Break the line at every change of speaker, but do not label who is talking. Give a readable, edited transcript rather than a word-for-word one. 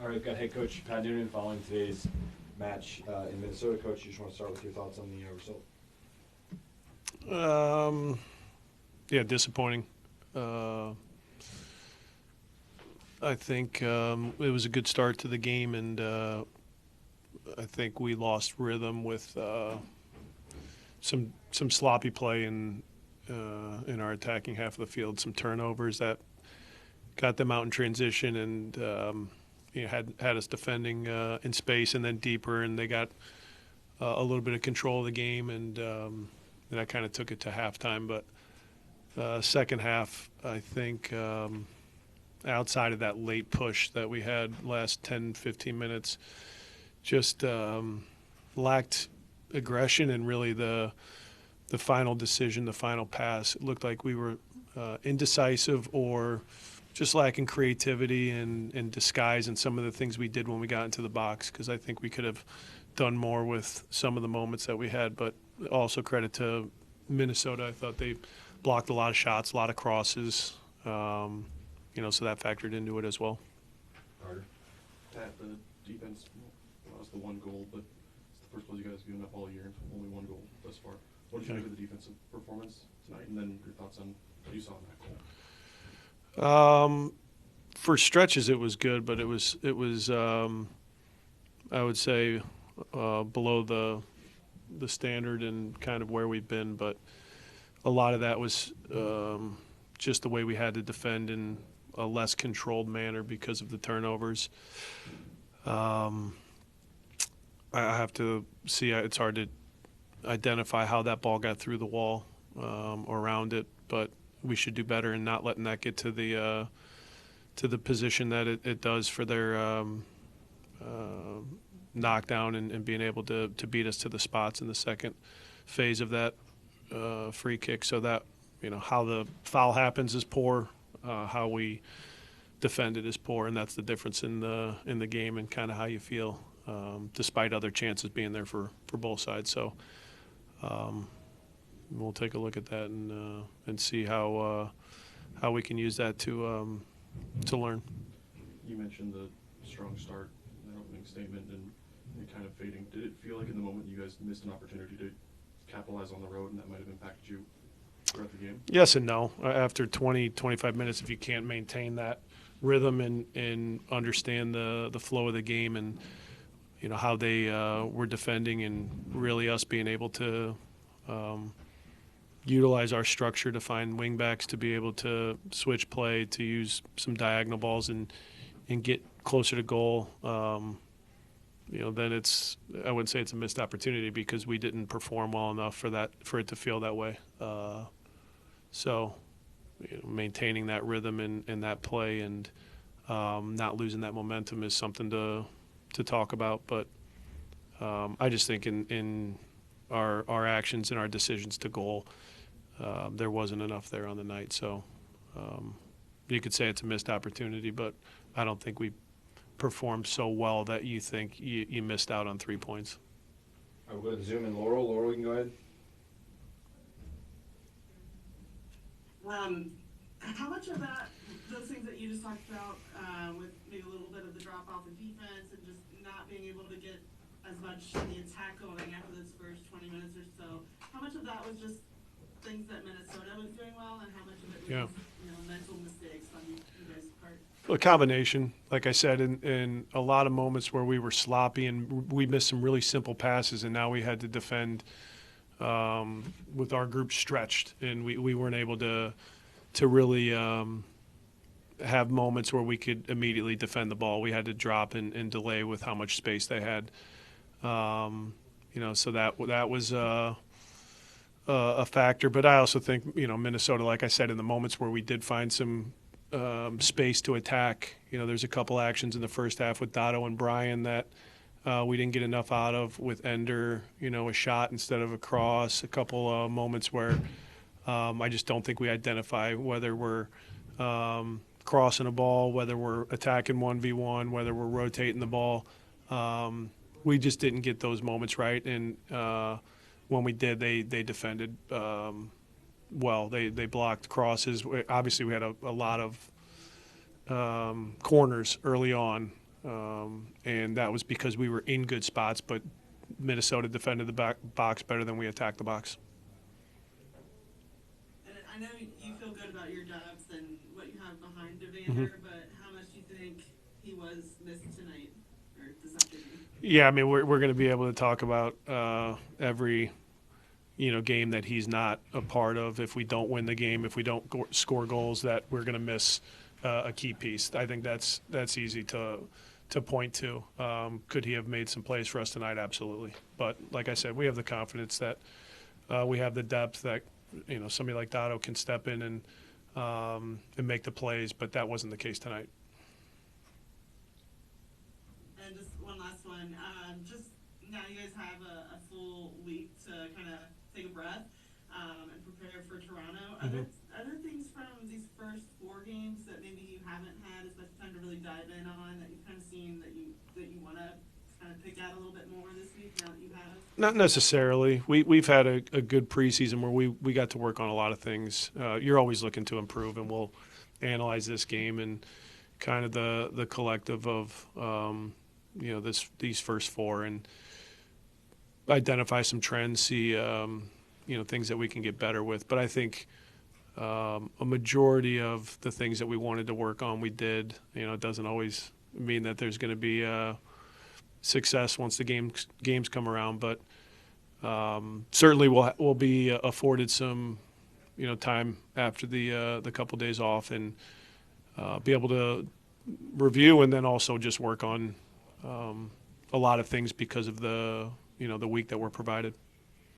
All right, we've got head coach Pat Noonan following today's match in Minnesota. Coach, you just want to start with your thoughts on the result?
Yeah, disappointing. I think it was a good start to the game, and I think we lost rhythm with some sloppy play in our attacking half of the field, some turnovers that got them out in transition, and had us defending in space and then deeper, and they got a little bit of control of the game, and I kind of took it to halftime. But second half, I think outside of that late push that we had last 10, 15 minutes, just lacked aggression and really the final decision, the final pass. It looked like we were indecisive or just lacking creativity and disguise in some of the things we did when we got into the box, because I think we could have done more with some of the moments that we had. But also credit to Minnesota. I thought they blocked a lot of shots, a lot of crosses, so that factored into it as well.
Carter?
Pat, the defense lost the one goal, but it's the first goal you guys have given up all year, and only one goal thus far. What did you make of the defensive performance tonight, and then your thoughts on what you saw in that goal?
For stretches, it was good, but it was I would say below the standard and kind of where we've been. But a lot of that was just the way we had to defend in a less controlled manner because of the turnovers. I have to see. It's hard to identify how that ball got through the wall or around it, but we should do better in not letting that get to the position that it does for their knockdown and being able to beat us to the spots in the second phase of that free kick. So that, how the foul happens is poor, how we defended is poor, and that's the difference in the game and kind of how you feel, despite other chances being there for both sides. So we'll take a look at that and see how we can use that to learn.
You mentioned the strong start in that opening statement and it kind of fading. Did it feel like in the moment you guys missed an opportunity to capitalize on the road and that might have impacted you throughout the game?
Yes and no. After 20, 25 minutes, if you can't maintain that rhythm and understand the flow of the game and how they were defending, and really us being able to utilize our structure to find wingbacks to be able to switch play, to use some diagonal balls and get closer to goal, then I wouldn't say it's a missed opportunity because we didn't perform well enough for it to feel that way. So maintaining that rhythm in that play and not losing that momentum is something to talk about. But I just think in our actions and our decisions to goal, there wasn't enough there on the night. So you could say it's a missed opportunity, but I don't think we performed so well that you think you missed out on 3 points.
All right, we'll go to Zoom and Laurel. Laurel, you can go ahead.
How much of that, those things that you just talked about, with maybe a little bit of the drop off in defense and just not being able to get as much in the attack going after those first 20 minutes or so, how much of that was just things that Minnesota was doing well, and how much of it was just, mental mistakes on you guys' part?
A combination, like I said, in a lot of moments where we were sloppy and we missed some really simple passes, and now we had to defend with our group stretched, and we weren't able to really have moments where we could immediately defend the ball. We had to drop and delay with how much space they had. So that was a factor. But I also think Minnesota, like I said, in the moments where we did find some space to attack, there's a couple actions in the first half with Dotto and Brian that we didn't get enough out of, with Ender, a shot instead of a cross, a couple moments where I just don't think we identify whether we're crossing a ball, whether we're attacking 1v1, whether we're rotating the ball. We just didn't get those moments right, and when we did, they defended well. They blocked crosses. Obviously, we had a lot of corners early on and that was because we were in good spots, but Minnesota defended the box better than we attacked the box.
And I know you feel good about your depth and what you have behind Evander, but how much do you think he was missed tonight or this afternoon?
Yeah, I mean, we're going to be able to talk about every game that he's not a part of. If we don't win the game, if we don't score goals, that we're going to miss a key piece. I think that's easy to point to. Could he have made some plays for us tonight? Absolutely. But like I said, we have the confidence that we have the depth that somebody like Dotto can step in and make the plays. But that wasn't the case tonight.
And just one last one. Just now you guys have a full week to kind of take a breath and prepare for Toronto. Are there things from these first 4 games that maybe you haven't had as much time to really dive in on, that you've kind of seen that you want to kind of pick out a little bit more this week now that you have?
Not necessarily. We've had a good preseason where we got to work on a lot of things. You're always looking to improve, and we'll analyze this game and kind of the collective of these first 4 and identify some trends, see things that we can get better with. But I think a majority of the things that we wanted to work on, we did. It doesn't always mean that there's going to be success once the games come around, but certainly we'll be afforded some time after the couple days off and be able to review and then also just work on a lot of things because of the week that we're provided.